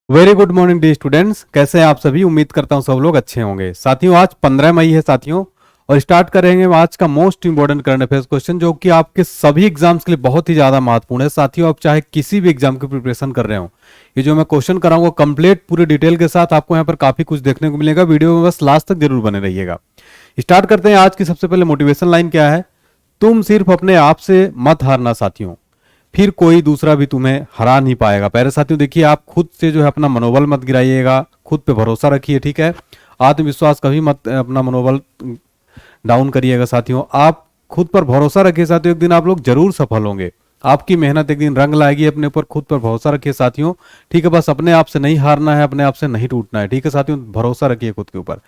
Very good morning D students, कैसे हैं आप सभी। उम्मीद करता हूं सब लोग अच्छे होंगे। साथियों, आज 15 मई है साथियों, और स्टार्ट करेंगे आज का most important current affairs question, जो कि आपके सभी एग्जाम्स के लिए बहुत ही ज्यादा महत्वपूर्ण है। साथियों, आप चाहे किसी भी एग्जाम की प्रिपरेशन कर रहे हो, ये जो मैं क्वेश्चन कराऊंगा कंप्लीट पूरी डिटेल के साथ आपको यहाँ पर काफी कुछ देखने को मिलेगा। वीडियो में बस लास्ट तक जरूर बने रहिएगा। स्टार्ट करते हैं। आज की सबसे पहले मोटिवेशन लाइन क्या है? तुम सिर्फ अपने आप से मत हारना साथियों, फिर कोई दूसरा भी तुम्हें हरा नहीं पाएगा। प्यारे साथियों, देखिए, आप खुद से जो है अपना मनोबल मत गिराइएगा, खुद पे भरोसा रखिए, ठीक है। आत्मविश्वास कभी मत अपना मनोबल डाउन करिएगा साथियों। आप खुद पर भरोसा रखिए साथियों, एक दिन आप लोग जरूर सफल होंगे। आपकी मेहनत एक दिन रंग लाएगी। अपने ऊपर खुद पर भरोसा रखिए साथियों, ठीक है। बस अपने आप से नहीं हारना है, अपने आप से नहीं टूटना है, ठीक है साथियों। भरोसा रखिए खुद के ऊपर।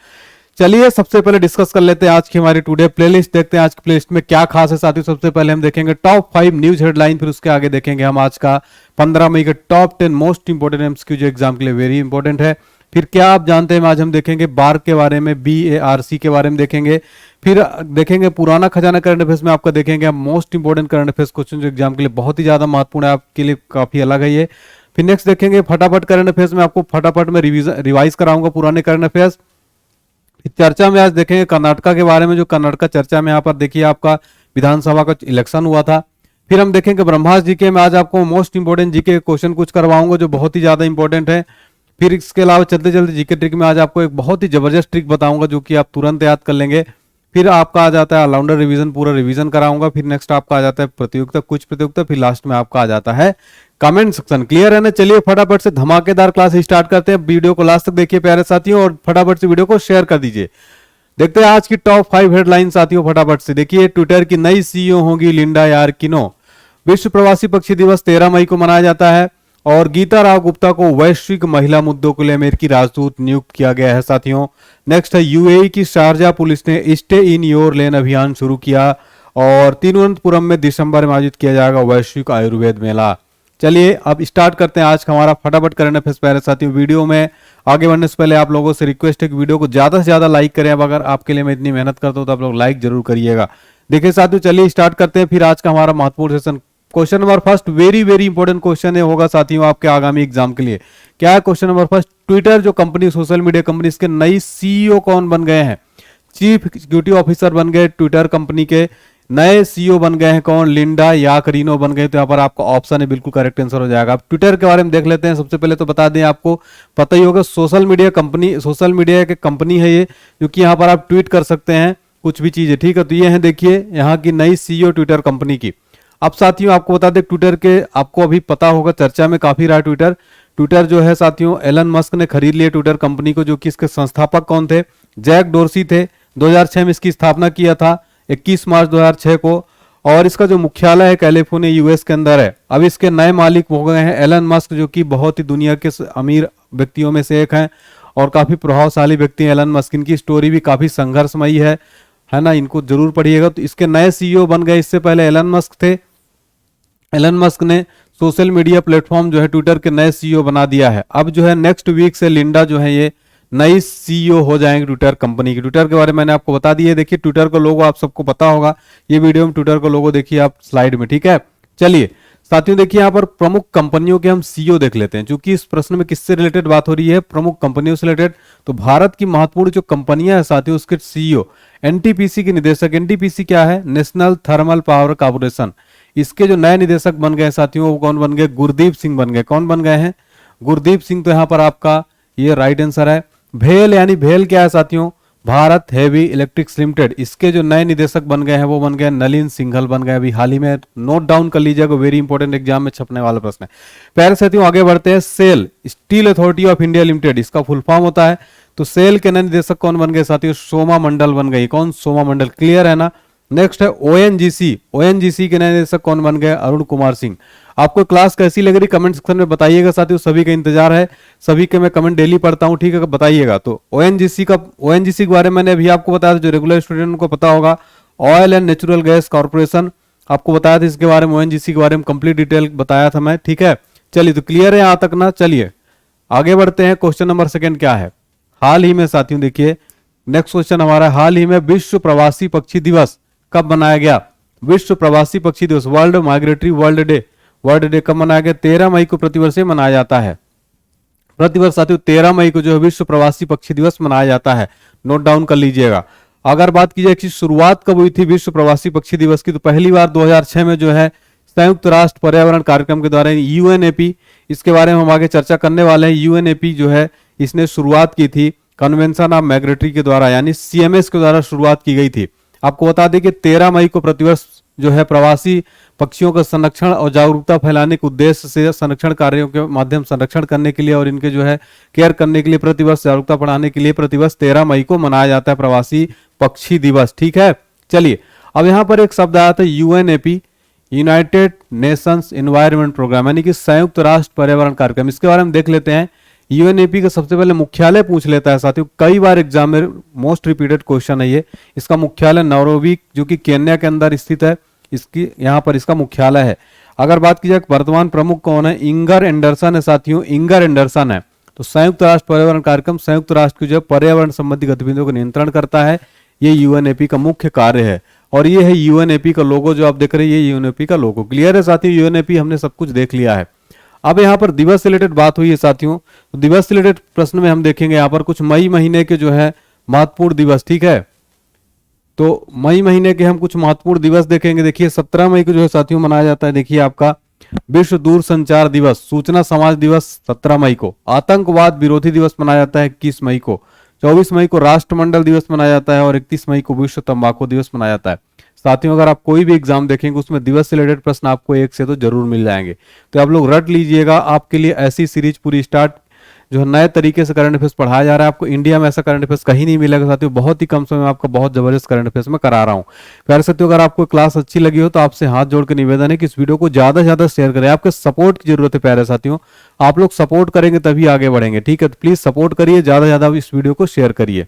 चलिए, सबसे पहले डिस्कस कर लेते हैं आज की हमारी टुडे प्लेलिस्ट। देखते हैं आज की प्लेलिस्ट में क्या खास है साथियों। सबसे पहले हम देखेंगे टॉप 5 न्यूज हेडलाइन, फिर उसके आगे देखेंगे हम आज का 15 मई का टॉप 10 मोस्ट इंपोर्टेंट एमसीक्यू, जो एग्जाम के लिए वेरी इंपॉर्टेंट है। फिर क्या आप जानते हैं, आज हम देखेंगे बार के बारे में, BARC के बारे में देखेंगे। फिर देखेंगे पुराना खजाना करंट अफेयर्स में आपका देखेंगे हम most important current affairs question, जो एग्जाम के लिए बहुत ही ज्यादा महत्वपूर्ण है, आपके लिए काफी अलग है ये। फिर नेक्स्ट देखेंगे फटाफट करंट अफेयर्स में, आपको फटाफट में रिवाइज कराऊंगा पुराने करंट अफेयर्स। चर्चा में आज देखेंगे कर्नाटका के बारे में, जो कर्नाटका चर्चा में यहाँ पर देखिए आपका विधानसभा का इलेक्शन हुआ था। फिर हम देखेंगे ब्रह्मास्त्र जीके में, आज आपको मोस्ट इंपोर्टेंट जीके क्वेश्चन कुछ करवाऊंगा जो बहुत ही ज्यादा इंपॉर्टेंट है। फिर इसके अलावा चलते चलते जीके ट्रिक में आज आपको एक बहुत ही जबरदस्त ट्रिक बताऊंगा, जो कि आप तुरंत याद कर लेंगे। फिर आपका आ जाता है ऑलराउंडर रिवीजन, पूरा रिवीजन कराऊंगा। फिर नेक्स्ट आपका आ जाता है प्रतियोगिता, कुछ प्रतियोगिता। फिर लास्ट में आपका आ जाता है कमेंट सेक्शन। क्लियर है ना? चलिए फटाफट से धमाकेदार क्लास स्टार्ट करते हैं। वीडियो को लास्ट तक देखिए प्यारे साथियों, और फटाफट से वीडियो को शेयर कर दीजिए। देखते हैं आज की टॉप 5 हेडलाइन साथियों, फटाफट से देखिए। ट्विटर की नई सीईओ होंगी लिंडा यार्किनो। विश्व प्रवासी पक्षी दिवस 13 मई को मनाया जाता है। और गीता राव गुप्ता को वैश्विक महिला मुद्दों के लिए अमेरिकी राजदूत नियुक्त किया गया है साथियों। नेक्स्ट है यूएई की शारजा पुलिस ने स्टे इन योर लेन अभियान शुरू किया। और तिरुवनंतपुरम में दिसंबर में आयोजित किया जाएगा वैश्विक आयुर्वेद मेला। चलिए अब स्टार्ट करते हैं आज का हमारा फटाफट करंट अफेयर्स प्यारे साथियों। वीडियो में आगे बढ़ने से पहले आप लोगों से रिक्वेस्ट है कि वीडियो को ज्यादा से ज्यादा लाइक करें। अब अगर आपके लिए मैं इतनी मेहनत करता हूं तो आप लोग लाइक जरूर करिएगा। देखिए साथियों, चलिए स्टार्ट करते हैं फिर आज का हमारा महत्वपूर्ण session. Question number first, very very important question है होगा साथियों आपके आगामी एग्जाम के लिए। क्या है क्वेश्चन नंबर फर्स्ट? ट्विटर जो कंपनी, सोशल मीडिया कंपनी, इसके नई सीईओ कौन बन गए हैं? चीफ एग्जीक्यूटिव ऑफिसर बन गए ट्विटर कंपनी के। नए सीईओ बन गए हैं कौन? लिंडा याकरिनो बन गए। तो यहाँ पर आपका ऑप्शन है बिल्कुल करेक्ट आंसर हो जाएगा। आप ट्विटर के बारे में देख लेते हैं। सबसे पहले तो बता दें, आपको पता ही होगा social media company, social media की कंपनी है ये, क्योंकि यहाँ पर आप ट्वीट कर सकते हैं कुछ भी चीजें, ठीक है। तो ये है देखिए यहाँ की नई सीईओ ट्विटर कंपनी की। अब साथियों आपको बता दें, ट्विटर के आपको अभी पता होगा चर्चा में काफी रहा ट्विटर। ट्विटर जो है साथियों एलन मस्क ने खरीद लिया ट्विटर कंपनी को, जो कि इसके संस्थापक कौन थे? जैक डोर्सी थे। 2006 में इसकी स्थापना किया था, 21 मार्च 2006 को। और इसका जो मुख्यालय है कैलिफोर्निया यूएस के अंदर है। अब इसके नए मालिक हो गए हैं एलन मस्क, जो कि बहुत ही दुनिया के अमीर व्यक्तियों में से एक हैं और काफी प्रभावशाली व्यक्ति हैं एलन मस्क। इनकी स्टोरी भी काफी संघर्षमयी है ना, इनको जरूर पढ़िएगा। तो इसके नए सीईओ बन गए, इससे पहले एलन मस्क थे। एलन मस्क ने सोशल मीडिया प्लेटफॉर्म जो है ट्विटर के नए सीईओ बना दिया है। अब जो है नेक्स्ट वीक से लिंडा जो है ये नई सीईओ हो जाएंगे ट्विटर कंपनी की। ट्विटर के बारे में मैंने आपको बता दिया। देखिए ट्विटर का लोगो आप सबको पता होगा, ये वीडियो में ट्विटर का लोगो देखिए आप स्लाइड में, ठीक है। चलिए साथियों, देखिए यहाँ पर प्रमुख कंपनियों के हम सीईओ देख लेते हैं, क्योंकि इस प्रश्न में किससे रिलेटेड बात हो रही है? प्रमुख कंपनियों से रिलेटेड। तो भारत की महत्वपूर्ण जो कंपनियां हैं साथियों, उसके सीईओ। एनटीपीसी के निदेशक, एनटीपीसी क्या है? National thermal power corporation. इसके जो नए निदेशक बन गए साथियों, वो कौन बन गए? गुरदीप सिंह बन गए। कौन बन गए हैं? गुरदीप सिंह। तो यहाँ पर आपका ये राइट आंसर है। भेल, यानी भेल क्या है साथियों? Bharat heavy electrics limited. इसके जो नए निदेशक बन गए हैं वो बन गए नलिन सिंघल बन गए। अभी हाल ही में, नोट डाउन कर लीजिएगा, वेरी इंपॉर्टेंट एग्जाम में छपने वाला प्रश्न है। प्यारे साथियों आगे बढ़ते हैं। SAIL, Steel Authority of India Limited, इसका फुल फॉर्म होता है। तो सेल के नए निदेशक कौन बन गए साथियों? सोमा मंडल बन गई। कौन? सोमा मंडल। क्लियर है ना? नेक्स्ट है ओएनजीसी। ओएनजीसी के नए निदेशक कौन बन गए? अरुण कुमार सिंह। आपको क्लास कैसी लग रही कमेंट सेक्शन में बताइएगा साथियों, सभी का इंतजार है, सभी के मैं कमेंट डेली पढ़ता हूं, ठीक है, बताइएगा। तो ओएनजीसी के बारे में मैंने अभी आपको बताया था, जो रेगुलर स्टूडेंट को पता होगा। Oil and natural gas corporation आपको बताया था इसके बारे में, ओएनजीसी के बारे में कंप्लीट डिटेल बताया था मैं, ठीक है। चलिए तो क्लियर है यहां तक ना? चलिए आगे बढ़ते हैं। क्वेश्चन नंबर सेकंड क्या है? हाल ही में साथियों देखिए नेक्स्ट क्वेश्चन हमारा, हाल ही में विश्व प्रवासी पक्षी दिवस कब मनाया गया? विश्व प्रवासी पक्षी दिवस, वर्ल्ड माइग्रेटरी वर्ल्ड डे कब मनाया गया? 13 मई को प्रतिवर्ष मनाया जाता है। प्रतिवर्ष साथियों 13 मई को जो है विश्व प्रवासी पक्षी दिवस मनाया जाता है, नोट डाउन कर लीजिएगा। अगर बात की जाए कि शुरुआत कब हुई थी विश्व प्रवासी पक्षी दिवस की, तो पहली बार 2006 में जो है संयुक्त राष्ट्र पर्यावरण कार्यक्रम के द्वारा यूएनएपी, इसके बारे में हम आगे चर्चा करने वाले हैं। यूएनएपी जो है इसने शुरुआत की थी कन्वेंशन ऑफ मैग्रेटरी के द्वारा, यानी सीएमएस के द्वारा शुरुआत की गई थी। आपको बता दें कि 13 मई को प्रतिवर्ष जो है प्रवासी पक्षियों का संरक्षण और जागरूकता फैलाने के उद्देश्य से संरक्षण कार्यों के माध्यम संरक्षण करने के लिए और इनके जो है केयर करने के लिए प्रतिवर्ष जागरूकता बढ़ाने के लिए प्रतिवर्ष 13 मई को मनाया जाता है प्रवासी पक्षी दिवस। ठीक है, चलिए अब यहाँ पर एक शब्द आया था यूएनएपी, यूनाइटेड नेशंस एनवायरनमेंट प्रोग्राम, यानी कि संयुक्त राष्ट्र पर्यावरण कार्यक्रम। इसके बारे में देख लेते हैं। यूएनएपी का सबसे पहले मुख्यालय पूछ लेता है साथियों, कई बार एग्जाम में मोस्ट रिपीटेड क्वेश्चन है ये। इसका मुख्यालय नैरोबी जो कि केन्या के अंदर स्थित है, इसकी यहाँ पर इसका मुख्यालय है। अगर बात की जाए वर्तमान प्रमुख कौन है, इंगर एंडरसन है साथियों, इंगर एंडरसन है। तो संयुक्त राष्ट्र पर्यावरण कार्यक्रम संयुक्त राष्ट्र की जो है पर्यावरण संबंधी गतिविधियों को नियंत्रण करता है, ये यूएनएपी का मुख्य कार्य है। और ये है यूएनएपी का लोगो जो आप देख रहे हैं, ये यूएनएपी का लोगो। क्लियर है साथियों, यूएनएपी हमने सब कुछ देख लिया है। अब यहाँ पर दिवस से रिलेटेड बात हुई है साथियों, तो दिवस से रिलेटेड प्रश्न में हम देखेंगे यहाँ पर कुछ मई महीने के जो है महत्वपूर्ण दिवस। ठीक है, तो मई महीने के हम कुछ महत्वपूर्ण दिवस देखेंगे। देखिए 17 मई को जो है साथियों मनाया जाता है, देखिए आपका विश्व दूरसंचार दिवस, सूचना समाज दिवस 17 मई को। आतंकवाद विरोधी दिवस मनाया जाता है 21 मई को। 24 मई को राष्ट्रमंडल दिवस मनाया जाता है और 31 मई को विश्व तंबाकू दिवस मनाया जाता है। साथियों अगर आप कोई भी एग्जाम देखेंगे उसमें दिवस से रिलेटेड प्रश्न आपको एक से तो जरूर मिल जाएंगे, तो आप लोग रट लीजिएगा। आपके लिए ऐसी सीरीज पूरी स्टार्ट जो है नए तरीके से करंट अफेयर्स पढ़ाया जा रहा है। आपको इंडिया में ऐसा करंट अफेयर्स कहीं नहीं मिलेगा साथियों, बहुत ही कम समय में आपका बहुत जबरदस्त करंट अफेयर्स में करा रहा हूं। प्यारे साथियों अगर आपको क्लास अच्छी लगी हो तो आपसे हाथ जोड़ के निवेदन है कि इस वीडियो को ज्यादा से ज्यादा शेयर करें। आपके सपोर्ट की जरूरत है प्यारे साथियों, आप लोग सपोर्ट करेंगे तभी आगे बढ़ेंगे। ठीक है, तो प्लीज सपोर्ट करिए, ज्यादा से ज्यादा इस वीडियो को शेयर करिए।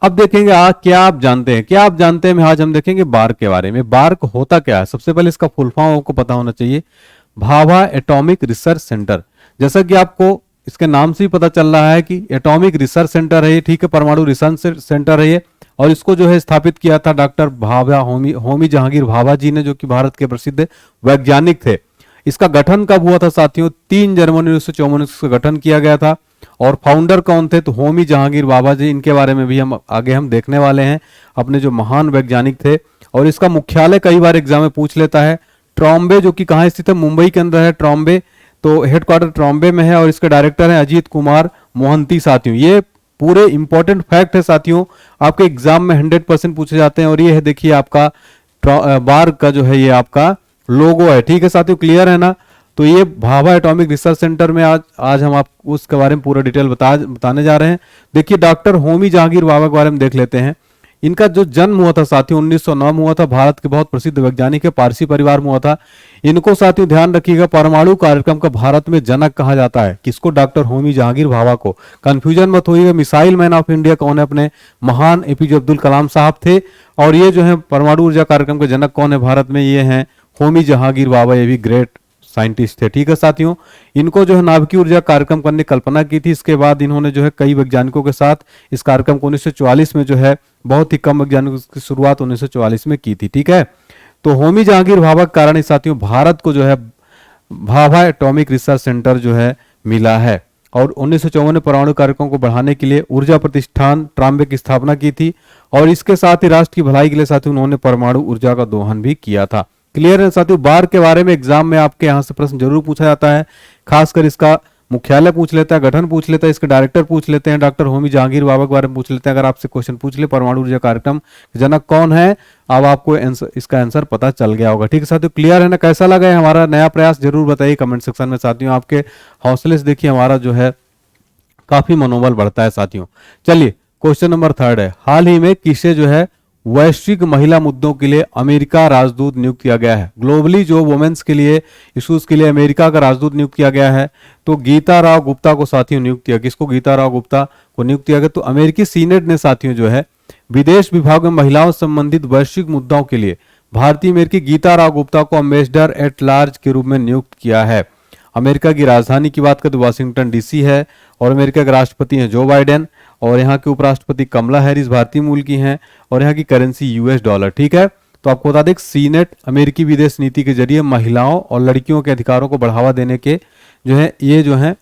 अब देखेंगे क्या आप जानते हैं, क्या आप जानते हैं में आज हम देखेंगे बार्क के बारे में। बार्क होता क्या है, सबसे पहले इसका फुल फॉर्म आपको पता होना चाहिए, भाभा एटॉमिक रिसर्च सेंटर। जैसा कि आपको इसके नाम से ही पता चल रहा है कि एटॉमिक रिसर्च सेंटर है ये। ठीक है, परमाणु रिसर्च सेंटर है ये, और इसको जो है स्थापित किया था डॉक्टर भाभा होमी जहांगीर भाभा जी ने, जो कि भारत के प्रसिद्ध वैज्ञानिक थे। इसका गठन कब हुआ था साथियों, 3 जनवरी 1954 इसका गठन किया गया था। और फाउंडर कौन थे, तो होमी जहांगीर भाभा जी। इनके बारे में भी हम आगे देखने वाले हैं, अपने जो महान वैज्ञानिक थे। और इसका मुख्यालय कई बार एग्जाम में पूछ लेता है, ट्रॉम्बे, जो कि कहाँ स्थित है, मुंबई के अंदर है ट्रॉम्बे। तो हेडक्वार्टर ट्रॉम्बे में है और इसके डायरेक्टर हैं अजीत कुमार मोहंती साथियों। ये पूरे इंपॉर्टेंट फैक्ट है साथियों, आपके एग्जाम में 100% पूछे जाते हैं। और ये है देखिए आपका बार्क का जो है ये आपका लोगो है। ठीक है साथियों, क्लियर है ना। तो ये भाभा एटॉमिक रिसर्च सेंटर में आज हम आपको उसके बारे में पूरा डिटेल बताने जा रहे हैं। देखिए डॉक्टर होमी जहांगीर भाभा के बारे में देख लेते हैं। इनका जो जन्म हुआ था साथियों 1909 में हुआ था। भारत के बहुत प्रसिद्ध वैज्ञानिक है, पारसी परिवार में हुआ था। इनको साथियों ध्यान रखिएगा, परमाणु कार्यक्रम का भारत में जनक कहा जाता है। किसको, डॉक्टर होमी जहांगीर भाभा को। कंफ्यूजन मत होइएगा, मिसाइल मैन ऑफ इंडिया कौन है, अपने महान एपीजे अब्दुल कलाम साहब थे। और ये जो है परमाणु ऊर्जा कार्यक्रम के जनक कौन है भारत में, ये हैं होमी जहांगीर भाभा, ये भी ग्रेट साइंटिस्ट थे। ठीक है साथियों, इनको जो है नाभिकीय ऊर्जा कार्यक्रम करने की कल्पना की थी। इसके बाद इन्होंने जो है कई वैज्ञानिकों के साथ इस कार्यक्रम को 1944 में जो है बहुत ही कम वैज्ञानिकों की शुरुआत 1944 में की थी। ठीक है, तो होमी जहांगीर भाभा के कारण साथियों भारत को जो है भाभा एटॉमिक रिसर्च सेंटर जो है मिला है। और 1954 में परमाणु कार्यक्रम को बढ़ाने के लिए ऊर्जा प्रतिष्ठान ट्रॉम्बे की स्थापना की थी। और इसके साथ ही राष्ट्र की भलाई के लिए साथियों उन्होंने परमाणु ऊर्जा का दोहन भी किया था। क्लियर है साथियों, बार्क के बारे में एग्जाम में आपके यहां से प्रश्न जरूर पूछा जाता है। खासकर इसका मुख्यालय पूछ लेता है, गठन पूछ लेता है, इसके डायरेक्टर पूछ लेते हैं, डॉक्टर होमी जहांगीर भाभा के बारे में पूछ लेते हैं। अगर आपसे क्वेश्चन पूछ ले परमाणु ऊर्जा कार्यक्रम जनक कौन है, अब आपको इसका आंसर पता चल गया होगा। ठीक है साथियों, क्लियर है ना। कैसा लगा है हमारा नया प्रयास, जरूर बताइए कमेंट सेक्शन में साथियों। आपके हौसले से देखिए हमारा जो है काफी मनोबल बढ़ता है साथियों। चलिए क्वेश्चन नंबर 3 है, हाल ही में किसे जो है वैश्विक महिला मुद्दों के लिए अमेरिका राजदूत नियुक्त किया गया है। ग्लोबली जो वुमेन्स के लिए इश्यूज के लिए अमेरिका का राजदूत नियुक्त किया गया है, तो गीता राव गुप्ता को साथियों नियुक्त किया। किसको, गीता राव गुप्ता को नियुक्त किया गया। तो अमेरिकी सीनेट ने साथियों जो है विदेश विभाग में महिलाओं से संबंधित वैश्विक मुद्दों के लिए भारतीय अमेरिकी गीता राव गुप्ता को एम्बेसडर एट लार्ज के रूप में नियुक्त किया है। अमेरिका की राजधानी की बात करें तो वाशिंगटन डीसी है। और अमेरिका के राष्ट्रपति हैं जो बाइडेन। और यहाँ के उपराष्ट्रपति कमला हैरिस भारतीय मूल की हैं। और यहाँ की करेंसी यूएस डॉलर। ठीक है, तो आपको बता दें सीनेट अमेरिकी विदेश नीति के जरिए महिलाओं और लड़कियों के अधिकारों को बढ़ावा देने के जो है ये जो है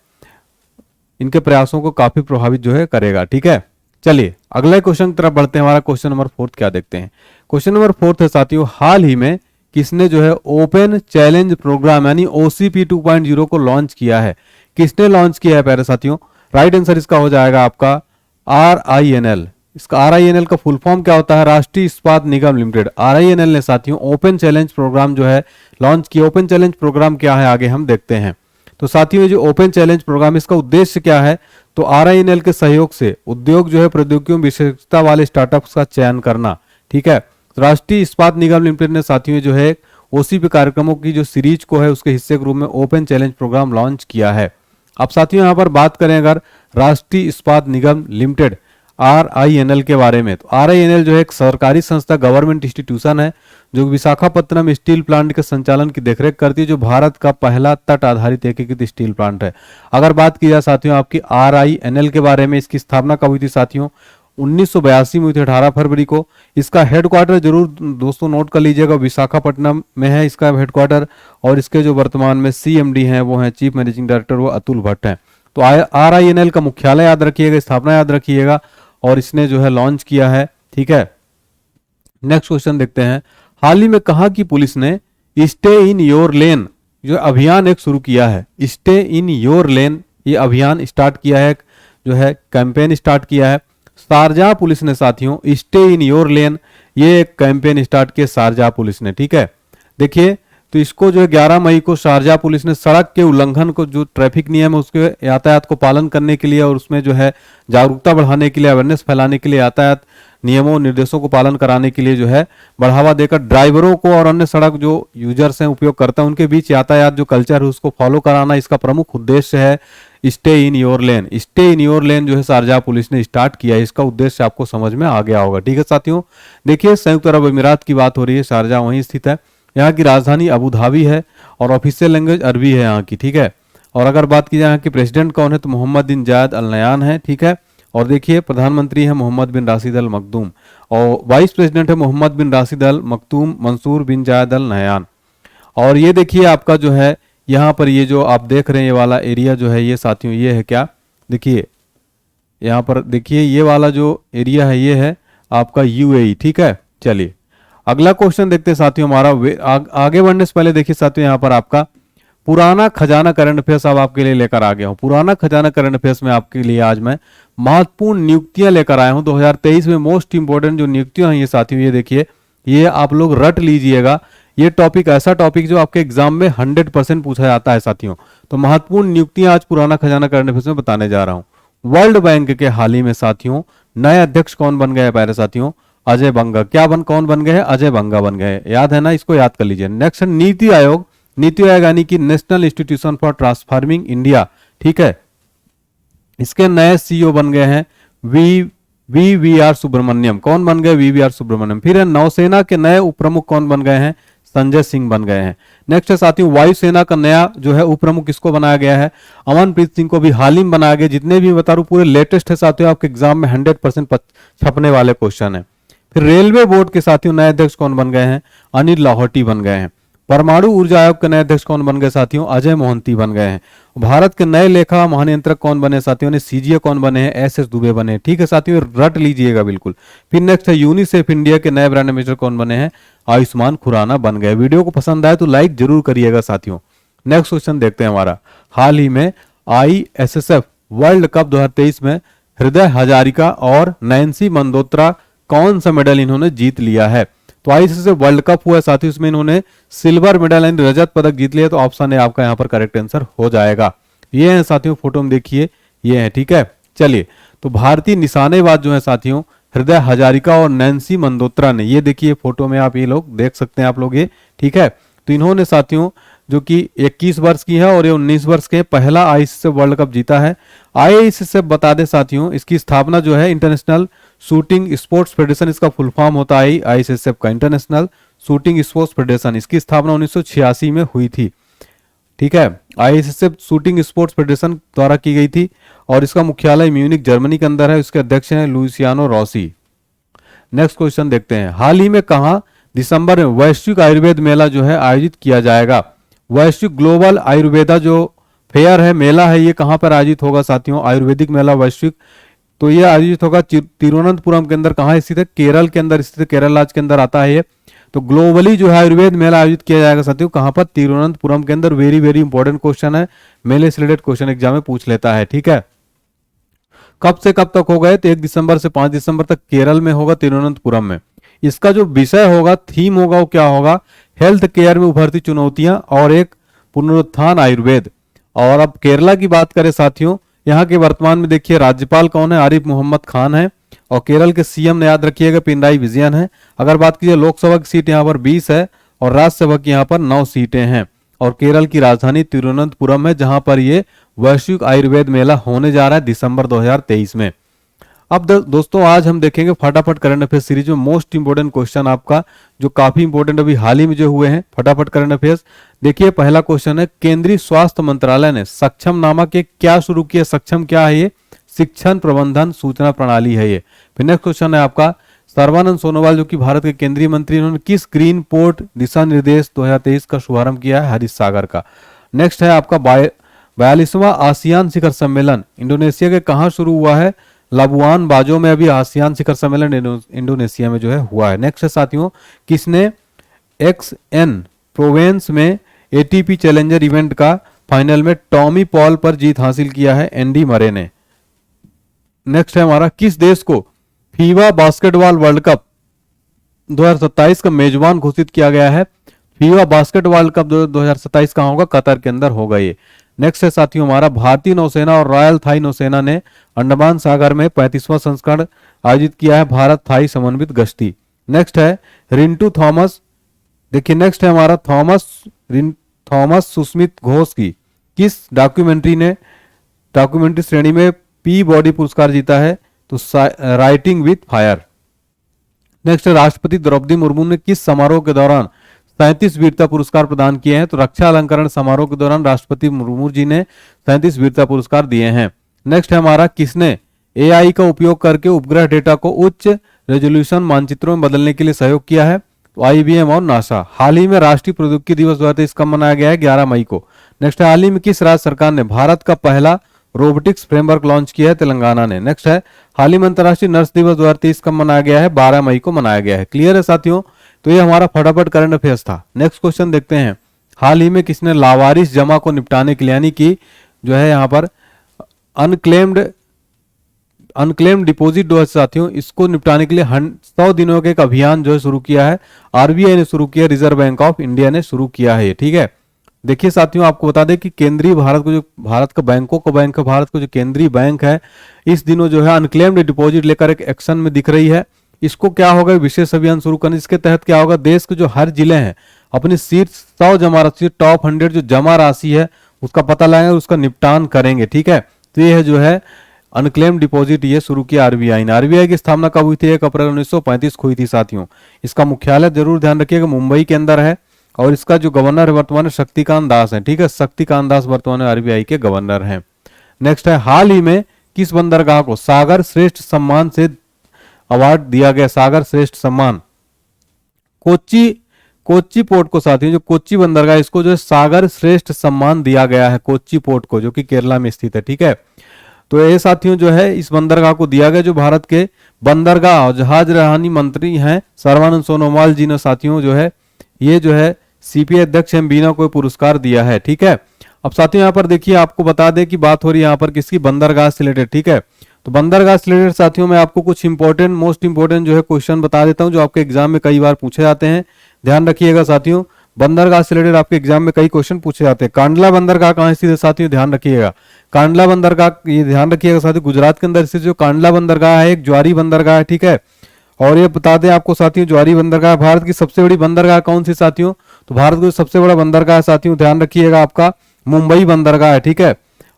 इनके प्रयासों को काफी प्रभावित जो है करेगा। ठीक है, चलिए अगले क्वेश्चन की तरफ बढ़ते हैं। हमारा क्वेश्चन नंबर 4 क्या देखते हैं। क्वेश्चन नंबर 4 है साथियों, हाल ही में किसने जो है ओपन चैलेंज प्रोग्राम यानी OCP 2.0 को लॉन्च किया है। किसने लॉन्च किया है प्यारे साथियों? राइट आंसर इसका हो जाएगा आपका RINL। इसका RINL का फुल फॉर्म क्या होता है? राष्ट्रीय इस्पात निगम लिमिटेड। RINL ने साथियों ओपन चैलेंज प्रोग्राम जो है लॉन्च किया। ओपन चैलेंज प्रोग्राम क्या है आगे हम देखते हैं। तो साथियों जो ओपन चैलेंज प्रोग्राम इसका उद्देश्य क्या है? तो RINL के सहयोग से उद्योग जो है प्रौद्योगिकियों विशेषता वाले स्टार्टअप्स का चयन करना। ठीक है, राष्ट्रीय इस्पात निगम लिमिटेड ने साथियों जो है OCP कार्यक्रमों की जो सीरीज को है उसके हिस्से के रूप में ओपन चैलेंज प्रोग्राम लॉन्च किया है। अब साथियों यहाँ पर बात करें अगर राष्ट्रीय इस्पात निगम लिमिटेड RINL के बारे में, तो RINL जो है एक सरकारी संस्था गवर्नमेंट इंस्टीट्यूशन है जो विशाखापत्तनम स्टील प्लांट के संचालन की देखरेख करती है, जो भारत का पहला तट आधारित एकीकृत स्टील प्लांट है। अगर बात की जाए साथियों आपकी RINL के बारे में, इसकी स्थापना कब हुई थी साथियों? 1982 में हुई थी, 18 फरवरी को। इसका हेडक्वार्टर जरूर दोस्तों नोट कर लीजिएगा, विशाखापट्टनम में है इसका हेडक्वार्टर। और इसके जो वर्तमान में CMD हैं वो हैं चीफ मैनेजिंग डायरेक्टर, वो अतुल भट्ट हैं। तो RINL का मुख्यालय याद रखिएगा, स्थापना याद रखिएगा, और इसने जो है लॉन्च किया है। ठीक है, नेक्स्ट क्वेश्चन देखते हैं। हाल ही में कहा कि पुलिस ने स्टे इन योर लेन जो अभियान एक शुरू किया है। स्टे इन योर लेन ये अभियान स्टार्ट किया है, जो है कैंपेन स्टार्ट किया है। शारजाह पुलिस ने साथियों स्टे इन योर लेन ये एक कैंपेन स्टार्ट किया शारजाह पुलिस ने। ठीक है, देखिए तो इसको जो है 11 मई को शारजाह पुलिस ने सड़क के उल्लंघन को, जो ट्रैफिक नियम है उसके यातायात को पालन करने के लिए और उसमें जो है जागरूकता बढ़ाने के लिए, अवेयरनेस फैलाने के लिए, यातायात नियमों निर्देशों को पालन कराने के लिए जो है बढ़ावा देकर ड्राइवरों को और अन्य सड़क जो यूजर्स हैं उपयोगकर्ता उनके बीच यातायात जो कल्चर है उसको फॉलो कराना इसका प्रमुख उद्देश्य है। Stay in your lane, stay in your lane जो है शारजाह पुलिस ने स्टार्ट किया है। इसका उद्देश्य आपको समझ में आ गया होगा। ठीक है साथियों, देखिए संयुक्त अरब अमीरात की बात हो रही है, शारजाह वहीं स्थित है। यहाँ की राजधानी अबू धाबी है और ऑफिशियल लैंग्वेज अरबी है यहाँ की। ठीक है, और अगर बात की जाए यहाँ के प्रेसिडेंट कौन है तो मोहम्मद बिन जायद अल नयान है। ठीक है, और देखिए प्रधानमंत्री है मोहम्मद बिन राशिद अल मखदूम और वाइस प्रेसिडेंट है मोहम्मद बिन राशिद अल मखदूम मंसूर बिन जायद अल नयान। और ये देखिए आपका जो है यहाँ पर ये जो आप देख रहे हैं ये वाला एरिया जो है ये साथियों ये है क्या, देखिए यहाँ पर देखिए ये वाला जो एरिया है ये है आपका UAE। ठीक है, चलिए अगला क्वेश्चन देखते हैं साथियों हमारा। आगे बढ़ने से पहले देखिए साथियों यहाँ पर आपका पुराना खजाना करंट अफेयर्स अब आपके लिए लेकर आ गया हूं। पुराना खजाना करंट अफेयर्स में आपके लिए आज मैं महत्वपूर्ण नियुक्तियां लेकर आया हूं। 2023 में मोस्ट इंपोर्टेंट जो नियुक्तियां हैं ये साथियों ये देखिए, ये आप लोग रट लीजिएगा। ये टॉपिक ऐसा टॉपिक जो आपके एग्जाम में 100% पूछा जाता है साथियों। तो महत्वपूर्ण नियुक्तियां आज पुराना खजाना करंट अफेयर्स में बताने जा रहा हूं। वर्ल्ड बैंक के हाल ही में साथियों नए अध्यक्ष कौन बन गए प्यारे साथियों? अजय बंगा। कौन बन गए हैं? अजय बंगा बन गए। याद है ना, इसको याद कर लीजिए। नेक्स्ट नीति आयोग। नीति आयोग यानी कि national institution for transforming India. ठीक है, इसके नए CEO बन गए हैं VVR सुब्रमण्यम। कौन बन गए? VVR सुब्रमण्यम। फिर है नौसेना के नए उप प्रमुख कौन बन गए हैं? संजय सिंह बन गए हैं। नेक्स्ट है साथियों वायुसेना का नया जो है उप प्रमुख किसको बनाया गया है? अमनप्रीत सिंह को भी हाल ही में बनाया गया। जितने भी बता रहा हूं पूरे लेटेस्ट है साथियों, आपके एग्जाम में 100% छपने वाले क्वेश्चन है। फिर रेलवे बोर्ड के साथियों नए अध्यक्ष कौन बन गए हैं? अनिल लाहौटी बन गए हैं। परमाणु ऊर्जा आयोग के नए अध्यक्ष कौन बन गए साथियों? अजय मोहंती बन गए हैं। भारत के नए लेखा महानियंत्रक कौन बने साथियों? ने CGA कौन बने हैं? SS दुबे बने हैं। ठीक है साथियों, रट लीजिएगा बिल्कुल। फिर नेक्स्ट है यूनिसेफ इंडिया के नए ब्रांड एम्बेसडर कौन बने हैं? आयुष्मान खुराना बन गए। वीडियो को पसंद आए तो लाइक जरूर करिएगा साथियों। नेक्स्ट क्वेश्चन देखते हैं हमारा। हाल ही में ISSF वर्ल्ड कप 2023 में हृदय हजारिका और नैन्सी मंदोत्रा कौन सा मेडल इन्होंने जीत लिया है? तो ISSF वर्ल्ड कप हुआ साथियों, इसमें इन्होंने सिल्वर मेडल यानी रजत पदक जीत लिया। तो ऑप्शन है आपका यहाँ पर करेक्ट आंसर हो जाएगा। ये है साथियों फोटो में देखिए, ये है। ठीक है, चलिए तो भारतीय निशानेबाज जो है साथियों हृदय हजारिका और नैन्सी मंदोत्रा ने, ये देखिए फोटो में आप ये लोग देख सकते हैं आप लोग ये। ठीक है, तो इन्होंने साथियों जो कि 21 वर्ष की है और ये 19 वर्ष के पहला ISSF वर्ल्ड कप जीता है। ISSF बता दें साथियों इसकी स्थापना जो है इंटरनेशनल शूटिंग स्पोर्ट्स फेडरेशन, इसका फुल फॉर्म होता है ISSF का, इंटरनेशनल शूटिंग स्पोर्ट्स फेडरेशन। इसकी स्थापना 1986 में हुई थी। ठीक है, ISSF शूटिंग स्पोर्ट्स फेडरेशन द्वारा की गई थी और इसका मुख्यालय म्यूनिक जर्मनी के अंदर है। इसके अध्यक्ष हैं लुइसियानो रॉसी। नेक्स्ट क्वेश्चन देखते हैं। हाल ही में कहा दिसंबर में वैश्विक आयुर्वेद मेला जो है आयोजित किया जाएगा? वैश्विक ग्लोबल आयुर्वेदा जो फेयर है, मेला है, ये कहाँ पर आयोजित होगा साथियों? आयुर्वेदिक मेला वैश्विक, तो ये आयोजित होगा तिरुवनंतपुरम के अंदर। कहाँ स्थित है? केरल के अंदर स्थित है, केरल राज्य के अंदर आता है ये। तो ग्लोबली जो है आयुर्वेद मेला आयोजित किया जाएगा साथियों, कहाँ पर? तिरुवनंतपुरम के अंदर। वेरी वेरी इंपॉर्टेंट क्वेश्चन है, मेले से रिलेटेड क्वेश्चन एग्जाम में पूछ लेता है, ठीक है। कब से कब तक होगा? तो 1 दिसंबर से 5 दिसंबर तक केरल में होगा, तिरुवनंतपुरम में। इसका जो विषय होगा, थीम होगा, वो क्या होगा? हेल्थ केयर में उभरती चुनौतियां और एक पुनरुत्थान आयुर्वेद। और अब केरला की बात करें साथियों, यहाँ के वर्तमान में देखिए राज्यपाल कौन है? आरिफ मोहम्मद खान है। और केरल के सीएम ने याद रखिएगा पिनराई विजयन है। अगर बात कीजिए लोकसभा की सीट यहाँ पर 20 है और राज्यसभा की यहाँ पर 9 सीटें हैं। और केरल की राजधानी तिरुवनंतपुरम है, जहां पर ये वैश्विक आयुर्वेद मेला होने जा रहा है दिसंबर 2023 में। अब दोस्तों आज हम देखेंगे फटाफट करंट अफेयर्स सीरीज में मोस्ट इंपोर्टेंट क्वेश्चन आपका, जो काफी इंपोर्टेंट अभी हाल ही में जो हुए हैं। फटाफट करंट अफेयर्स देखिए, पहला क्वेश्चन है, केंद्रीय स्वास्थ्य मंत्रालय ने सक्षम नामक एक क्या शुरू किया? सक्षम क्या है ये? शिक्षण प्रबंधन सूचना प्रणाली है ये। फिर नेक्स्ट क्वेश्चन है आपका, सर्बानंद सोनोवाल जो कि भारत के केंद्रीय मंत्री, उन्होंने किस ग्रीन पोर्ट दिशा निर्देश 2023 का शुभारंभ किया है? हरीश सागर का। नेक्स्ट है आपका 42वां आसियान शिखर सम्मेलन इंडोनेशिया के कहां शुरू हुआ है? लाबुआन बाजो में अभी आसियान शिखर सम्मेलन इंडोनेशिया में जो है हुआ है। नेक्स्ट है साथियों, किसने XN प्रोवेंस में ATP चैलेंजर इवेंट का फाइनल में टॉमी पॉल पर जीत हासिल किया है? एंडी मरे ने। नेक्स्ट है हमारा, किस देश को फीवा बास्केटबॉल वर्ल्ड कप 2027 का मेजबान घोषित किया गया है? फीवा बास्केटबॉल वर्ल्ड कप 2027 कहां होगा? कतर के अंदर होगा ये। नेक्स्ट है साथियों हमारा, भारतीय नौसेना और रॉयल थाई नौसेना ने अंडमान सागर में 35वां संस्करण आयोजित किया है, भारत थाई समन्वित गश्ती। नेक्स्ट है रिंटू थॉमस, देखिए नेक्स्ट है हमारा थॉमस सुस्मित घोष की किस डॉक्यूमेंट्री श्रेणी में पी बॉडी पुरस्कार जीता है? तो राइटिंग विथ फायर। नेक्स्ट है, राष्ट्रपति द्रौपदी मुर्मू ने किस समारोह के दौरान 37 वीरता पुरस्कार प्रदान किए हैं? तो रक्षा अलंकरण समारोह के दौरान राष्ट्रपति मुर्मू जी ने 37 वीरता पुरस्कार दिए हैं। नेक्स्ट है हमारा, किसने AI का उपयोग करके उपग्रह डेटा को उच्च रेजोल्यूशन मानचित्रों में बदलने के लिए सहयोग किया है? तो IBM और नासा। हाल ही में राष्ट्रीय प्रौद्योगिकी दिवस 2023 कब मनाया गया है? 11 मई को। नेक्स्ट है, हाल ही में किस राज्य सरकार ने भारत का पहला रोबोटिक्स फ्रेमवर्क लॉन्च किया है? तेलंगाना ने। नेक्स्ट है, हाल ही में अंतर्राष्ट्रीय नर्स दिवस 2023 कब मनाया गया है? 12 मई को मनाया गया है। क्लियर है साथियों? तो ये हमारा फटाफट करंट अफेयर्स था। नेक्स्ट क्वेश्चन देखते हैं, हाल ही में किसने लावारिस जमा को निपटाने के लिए, यानी कि जो है यहाँ पर अनक्लेम्ड डिपॉजिट जो है साथियों, इसको निपटाने के लिए 100 दिनों का एक अभियान जो है शुरू किया है? RBI ने शुरू किया, रिजर्व बैंक ऑफ इंडिया ने शुरू किया है, ठीक है। देखिए साथियों, आपको बता दें कि केंद्रीय भारत का बैंकों का बैंक है, भारत का जो केंद्रीय बैंक है, इस दिनों जो है अनक्लेम्ड डिपॉजिट लेकर एक एक्शन में दिख रही है। इसको क्या होगा? विशेष अभियान शुरू करने, इसके तहत क्या होगा? देश के जो हर जिले हैं अपनी शीर्ष 100 जमा राशि, टॉप 100 जो जमा राशि है उसका पता लगाएंगे, उसका निपटान करेंगे, ठीक है। तो ये है जो है अनक्लेम डिपॉजिट, ये शुरू किया RBI ने। RBI की स्थापना कब हुई थी? 1 अप्रैल 1935 को हुई थी साथियों। इसका मुख्यालय जरूर ध्यान रखिएगा मुंबई के अंदर है, और इसका जो गवर्नर है वर्तमान में शक्तिकांत दास है, ठीक है। शक्तिकांत दास वर्तमान में RBI के गवर्नर हैं। नेक्स्ट है, हाल ही में किस बंदरगाह को सागर श्रेष्ठ सम्मान से अवार्ड दिया गया? सागर श्रेष्ठ सम्मान कोच्चि पोर्ट को साथियों, जो कोच्चि बंदरगाह, इसको जो है सागर श्रेष्ठ सम्मान दिया गया है कोच्चि पोर्ट को, जो कि केरला में स्थित है, ठीक है। तो ये साथियों जो है इस बंदरगाह को दिया गया, जो भारत के बंदरगाह और जहाज रहानी मंत्री हैं सर्बानंद सोनोवाल जी ने साथियों जो है ये जो है CPI अध्यक्ष एम बीना को पुरस्कार दिया है, ठीक है। अब साथियों यहाँ पर देखिए, आपको बता दें कि बात हो रही है यहाँ पर किसकी? बंदरगाह से रिलेटेड, ठीक है। तो बंदरगाह से रिलेटेड साथियों मैं आपको कुछ इंपॉर्टेंट मोस्ट इंपॉर्टेंट जो है क्वेश्चन बता देता हूं, जो आपके एग्जाम में कई बार पूछे जाते हैं। ध्यान रखिएगा साथियों, बंदरगाह से रिलेटेड आपके एग्जाम में कई क्वेश्चन पूछे जाते हैं। कांडला बंदरगाह कहाँ स्थित है साथियों? ध्यान रखिएगा, कांडला बंदरगाह, ये ध्यान रखिएगा साथियों, गुजरात के अंदर स्थित जो कांडला बंदरगाह है, एक ज्वारी बंदरगाह है, ठीक है। और ये बता दें आपको साथियों, ज्वारी बंदरगाह भारत की सबसे बड़ी बंदरगाह कौन सी साथियों? तो भारत का सबसे बड़ा बंदरगाह साथियों ध्यान रखिएगा आपका मुंबई बंदरगाह है, ठीक है।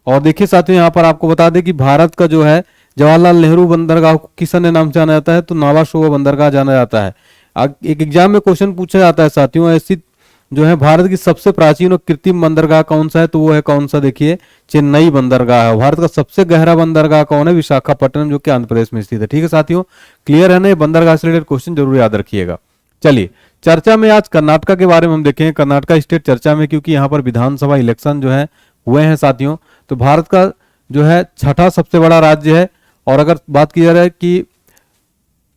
और देखिए साथियों, यहाँ पर आपको बता दें कि भारत का जो है जवाहरलाल नेहरू बंदरगाह को किस अन्य नाम से जाना जाता है? तो नावा शोभा बंदरगाह जाना जाता है। एक एग्जाम में क्वेश्चन पूछा जाता है साथियों, ऐसी जो है भारत की सबसे प्राचीन और कृत्रिम बंदरगाह कौन सा है? तो वो है कौन सा? देखिए चेन्नई बंदरगाह है। भारत का सबसे गहरा बंदरगाह कौन है? विशाखापट्टनम, जो कि आंध्र प्रदेश में स्थित है, ठीक है साथियों। क्लियर है ना? ये बंदरगाह से रिलेटेड क्वेश्चन जरूर याद रखिएगा। चलिए चर्चा में आज कर्नाटका के बारे में हम देखेंगे। कर्नाटका स्टेट चर्चा में, क्योंकि यहाँ पर विधानसभा इलेक्शन जो है हुए हैं साथियों। तो भारत का जो है छठा सबसे बड़ा राज्य है। और अगर बात की जा रहा है कि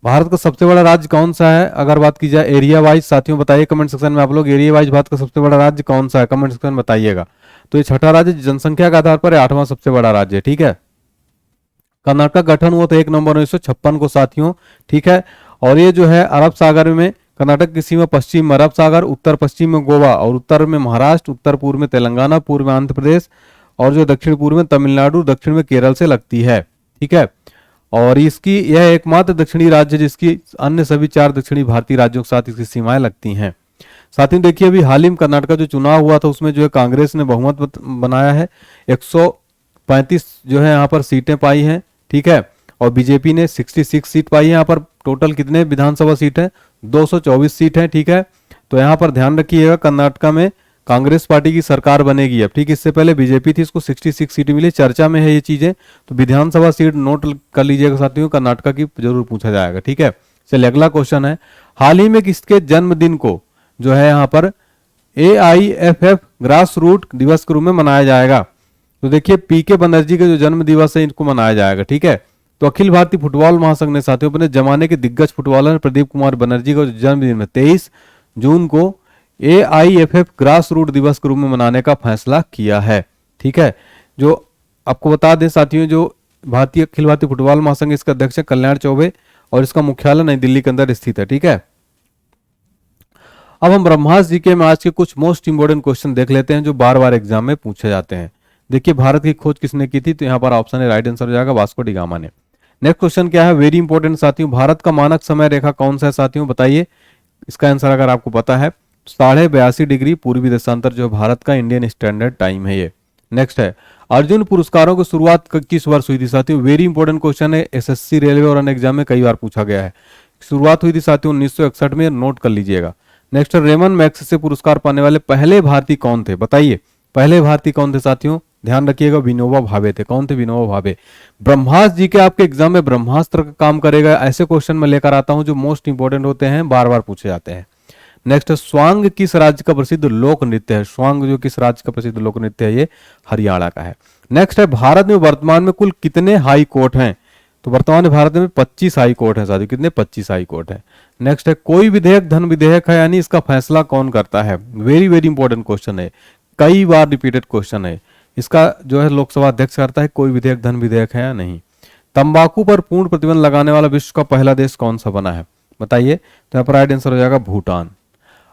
भारत का सबसे बड़ा राज्य कौन सा है, अगर बात की जाए एरिया वाइज, साथियों बताइए कमेंट सेक्शन में आप लोग, एरिया वाइज भारत का सबसे बड़ा राज्य कौन सा है, कमेंट सेक्शन में बताइएगा। तो ये छठा राज्य जनसंख्या के आधार पर 8वां सबसे बड़ा राज्य है, ठीक है। कर्नाटक का गठन हुआ था 1 नवंबर 1956 को साथियों, ठीक है। और ये जो है अरब सागर में, कर्नाटक की सीमा पश्चिम में अरब सागर, उत्तर पश्चिम में गोवा और उत्तर में महाराष्ट्र, उत्तर पूर्व में तेलंगाना, पूर्व में आंध्र प्रदेश और जो दक्षिण पूर्व में तमिलनाडु, दक्षिण में केरल से लगती है, ठीक है। और इसकी यह एकमात्र दक्षिणी राज्य जिसकी अन्य सभी 4 दक्षिणी भारतीय राज्यों के साथ इसकी सीमाएं लगती हैं। साथियों देखिए अभी हाल ही में कर्नाटक का जो चुनाव हुआ था उसमें जो है कांग्रेस ने बहुमत बनाया है, 135 जो है यहाँ पर सीटें पाई हैं, ठीक है। और बीजेपी ने 66 सीट पाई है। यहाँ पर टोटल कितने विधानसभा सीट है, 224 सीट है, ठीक है। तो यहाँ पर ध्यान रखिएगा कर्नाटक में कांग्रेस पार्टी की सरकार बनेगी अब, ठीक। इससे पहले बीजेपी थी, इसको 66 सीट मिली, चर्चा में है ये चीजें। तो विधानसभा सीट नोट कर लीजिएगा साथियों, कर्नाटक की जरूर पूछा जाएगा, ठीक है। चलिए अगला क्वेश्चन है, हाल ही में किसके जन्मदिन को जो है यहाँ पर AIFF ग्रास रूट दिवस के रूप में मनाया जाएगा। तो देखिए PK बनर्जी का जो जन्म दिवस है इनको मनाया जाएगा, ठीक है। तो अखिल भारतीय फुटबॉल महासंघ ने साथियों अपने जमाने के दिग्गज फुटबॉलर प्रदीप कुमार बनर्जी का जन्मदिन में 23 जून को AIFF ग्रास रूट दिवस के रूप में मनाने का फैसला किया है, ठीक है। जो आपको बता दें साथियों, जो अखिल भारतीय फुटबॉल महासंघ इसका अध्यक्ष है कल्याण चौबे और इसका मुख्यालय नई दिल्ली के अंदर स्थित है, ठीक है। अब हम ब्रह्मास्त्र जीके में आज के कुछ मोस्ट इंपोर्टेंट क्वेश्चन देख लेते हैं जो बार बार एग्जाम में पूछे जाते हैं। देखिए भारत की खोज किसने की थी, तो यहाँ पर ऑप्शन है राइट आंसर हो जाएगा वास्को डी गामा ने। नेक्स्ट क्वेश्चन क्या है, वेरी इंपॉर्टेंट साथियों, भारत का मानक समय रेखा कौन सा है साथियों बताइए। इसका आंसर अगर आपको पता है 82.5 डिग्री पूर्वी देशांतर जो भारत का इंडियन स्टैंडर्ड टाइम है ये। नेक्स्ट है अर्जुन पुरस्कारों की शुरुआत किस वर्ष हुई थी साथियों, वेरी इंपॉर्टेंट क्वेश्चन है, SSC रेलवे और अन्य एग्जाम में कई बार पूछा गया है। शुरुआत हुई थी साथियों 1961 में, नोट कर लीजिएगा। नेक्स्ट रेमन मैग्सेसे पुरस्कार पाने वाले पहले भारतीय कौन थे बताइए, पहले भारतीय कौन थे साथियों, ध्यान रखिएगा विनोबा भावे थे। कौन थे, विनोबा भावे। ब्रह्मास्त्र जी के आपके एग्जाम में ब्रह्मास्त्र का काम करेगा, ऐसे क्वेश्चन मैं लेकर आता हूं जो मोस्ट इंपोर्टेंट होते हैं, बार बार पूछे जाते हैं। नेक्स्ट स्वांग किस राज्य का प्रसिद्ध लोक नृत्य है, स्वांग जो किस राज्य का प्रसिद्ध लोक नृत्य है, ये हरियाणा का है। नेक्स्ट है भारत में वर्तमान में कुल कितने हाई कोर्ट हैं, तो वर्तमान में भारत में 25 हाई कोर्ट है साथियों, कितने 25 हाई कोर्ट है। नेक्स्ट है कोई विधेयक धन विधेयक है यानी इसका फैसला कौन करता है, वेरी वेरी इंपॉर्टेंट क्वेश्चन है, कई बार रिपीटेड क्वेश्चन है। इसका जो है लोकसभा अध्यक्ष करता है, कोई विधेयक धन विधेयक है या नहीं। तंबाकू पर पूर्ण प्रतिबंध लगाने वाला विश्व का पहला देश कौन सा बना है बताइए, तो यहाँ पर राइट आंसर हो जाएगा भूटान।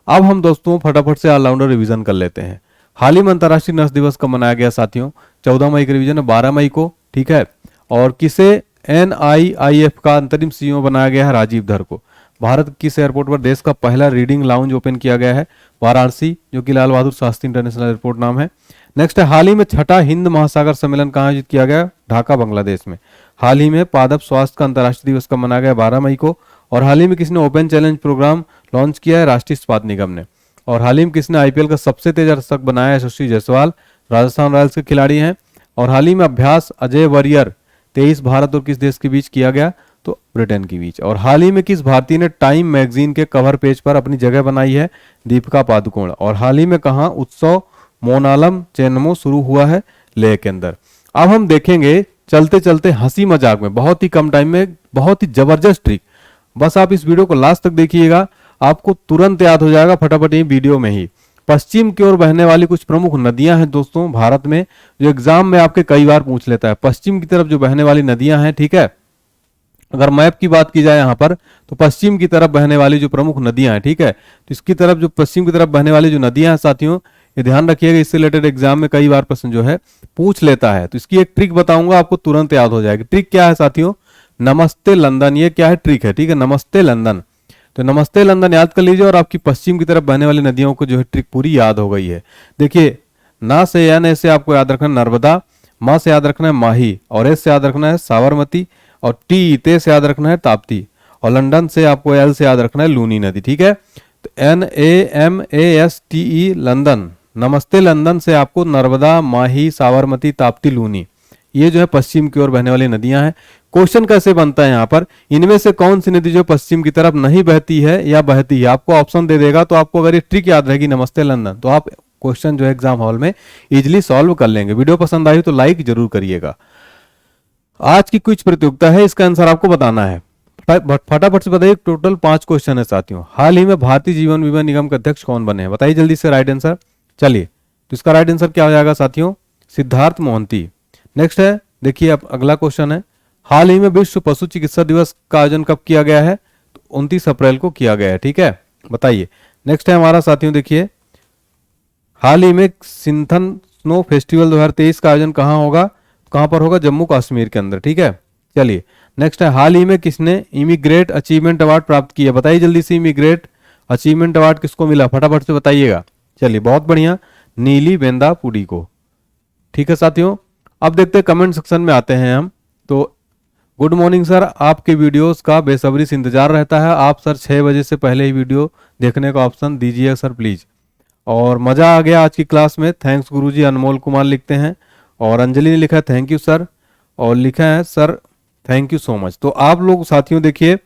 अब हम दोस्तों फटाफट से ऑलराउंडर रिवीजन कर लेते हैं। हाल ही में अंतर्राष्ट्रीय नर्स दिवस कब मनाया गया साथियों, 14 मई का रिवीजन है, 12 मई को, ठीक है। और किसे NIIF का अंतरिम CEO बनाया गया है, राजीव धर को। भारत किस एयरपोर्ट पर देश का पहला रीडिंग लाउंज ओपन किया गया है, वाराणसी, जो कि लाल बहादुर शास्त्री इंटरनेशनल एयरपोर्ट नाम है। नेक्स्ट है हाल ही में छठा हिंद महासागर सम्मेलन कहाँ आयोजित किया गया, ढाका बांग्लादेश में। हाल ही में पादप स्वास्थ्य का अंतर्राष्ट्रीय दिवस कब मनाया गया, 12 मई को। और हाल ही में किसने ओपन चैलेंज प्रोग्राम लॉन्च किया है, राष्ट्रीय इस्पात निगम ने। और हाल ही में किसने IPL का सबसे तेज दर्शक बनाया है, यशस्वी जायसवाल, राजस्थान रॉयल्स के खिलाड़ी हैं। और हाल ही में अभ्यास अजय वरियर 23 भारत और किस देश के बीच किया गया, तो ब्रिटेन के बीच। और हाल ही में किस भारतीय ने टाइम मैगजीन के कवर पेज पर अपनी जगह बनाई है, दीपिका पादुकोण। और हाल ही में कहा उत्सव मोनालम चेन्नमो शुरू हुआ है, लेह के अंदर। अब हम देखेंगे चलते चलते हंसी मजाक में बहुत ही कम टाइम में बहुत ही जबरदस्त ट्रिक, बस आप इस वीडियो को लास्ट तक देखिएगा, आपको तुरंत याद हो जाएगा फटाफट ये वीडियो में ही। पश्चिम की ओर बहने वाली कुछ प्रमुख नदियां हैं दोस्तों भारत में, जो एग्जाम में आपके कई बार पूछ लेता है। पश्चिम की तरफ जो बहने वाली नदियां हैं, ठीक है, अगर मैप की बात की जाए यहाँ पर, तो पश्चिम की तरफ बहने वाली जो प्रमुख नदियां हैं, ठीक है, तो इसकी तरफ जो पश्चिम की तरफ बहने वाली जो नदियां हैं साथियों, ये ध्यान रखिएगा, इससे रिलेटेड एग्जाम में कई बार प्रश्न जो है पूछ लेता है। तो इसकी एक ट्रिक बताऊंगा, आपको तुरंत याद हो जाएगी। ट्रिक क्या है साथियों, नमस्ते लंदन, ये क्या है ट्रिक है, ठीक है, नमस्ते लंदन। तो नमस्ते लंदन याद कर लीजिए और आपकी पश्चिम की तरफ बहने वाली नदियों को जो है ट्रिक पूरी याद हो गई है। देखिए ना से या ने से आपको याद रखना है नर्मदा, माँ से याद रखना है माही, और एस से याद रखना है साबरमती, और ते से याद रखना है ताप्ती, और लंदन से आपको एल से याद रखना है लूनी नदी, ठीक है। तो NAMASTE लंदन, नमस्ते लंदन से आपको नर्मदा, माही, साबरमती, ताप्ती, लूनी, ये जो है पश्चिम की ओर बहने वाली नदियां हैं। क्वेश्चन कैसे बनता है यहाँ पर, इनमें से कौन सी नदी जो पश्चिम की तरफ नहीं बहती है या बहती है, आपको ऑप्शन दे देगा। तो आपको अगर ये ट्रिक याद रहेगी नमस्ते लंदन, तो आप क्वेश्चन जो है एग्जाम हॉल में इजिली सॉल्व कर लेंगे। वीडियो पसंद आई तो लाइक जरूर करिएगा। आज की कुछ प्रतियोगिता है, इसका आंसर आपको बताना है। फटाफट से बताइए, टोटल 5 क्वेश्चन है साथियों। हाल ही में भारतीय जीवन बीमा निगम के अध्यक्ष कौन बने हैं? बताइए जल्दी से राइट आंसर। चलिए, तो इसका राइट आंसर क्या हो जाएगा साथियों? सिद्धार्थ मोहंती। नेक्स्ट है, देखिए अब अगला क्वेश्चन है, हाल ही में विश्व पशु चिकित्सा दिवस का आयोजन कब किया गया है? तो 29 अप्रैल को किया गया है। ठीक है, बताइए। नेक्स्ट है हमारा साथियों, देखिए हाल ही में सिंथन स्नो फेस्टिवल 2023 का आयोजन कहाँ होगा? कहाँ पर होगा? जम्मू कश्मीर के अंदर। ठीक है, चलिए। नेक्स्ट है, हाल ही में किसने इमिग्रेट अचीवमेंट अवार्ड प्राप्त किया? बताइए जल्दी से, इमिग्रेट अचीवमेंट अवार्ड किसको मिला? फटाफट से बताइएगा। चलिए, बहुत बढ़िया, नीली वेंदा पुडी को। ठीक है साथियों, अब देखते हैं कमेंट सेक्शन में आते हैं हम। तो गुड मॉर्निंग सर, आपके वीडियोस का बेसब्री से इंतजार रहता है। आप सर 6 बजे से पहले ही वीडियो देखने का ऑप्शन दीजिए सर प्लीज। और मजा आ गया आज की क्लास में, थैंक्स गुरुजी। अनमोल कुमार लिखते हैं, और अंजलि ने लिखा है थैंक यू सर, और लिखा है sir thank you so much. तो आप लोग साथियों देखिए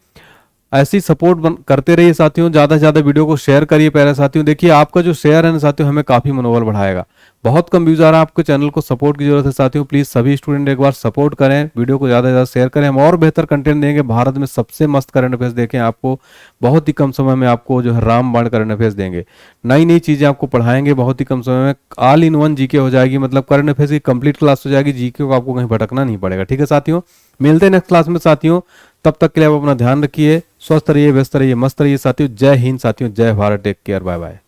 ऐसी सपोर्ट करते रहिए साथियों, ज़्यादा से ज़्यादा वीडियो को शेयर करिए। प्यारे साथियों देखिए, आपका जो शेयर है ना साथियों, हमें काफ़ी मनोबल बढ़ाएगा। बहुत कम व्यूज आ रहा है, आपके चैनल को सपोर्ट की जरूरत है साथियों। प्लीज़ सभी स्टूडेंट एक बार सपोर्ट करें, वीडियो को ज़्यादा से ज़्यादा शेयर करें। हम और बेहतर कंटेंट देंगे, भारत में सबसे मस्त करंट अफेयर्स देखें आपको, बहुत ही कम समय में आपको जो है रामबाण करंट अफेयर्स देंगे। नई नई चीज़ें आपको पढ़ाएंगे बहुत ही कम समय में। ऑल इन वन जीके हो जाएगी, मतलब करंट अफेयर्स की कंप्लीट क्लास हो जाएगी, जीके को आपको कहीं भटकना नहीं पड़ेगा। ठीक है साथियों, मिलते हैं नेक्स्ट क्लास में साथियों। तब तक के लिए आप अपना ध्यान रखिए, स्वस्थ रहिए, व्यस्त रहिए, मस्त रहिए साथियों। जय हिंद साथियों, जय Bharat, take care, bye bye.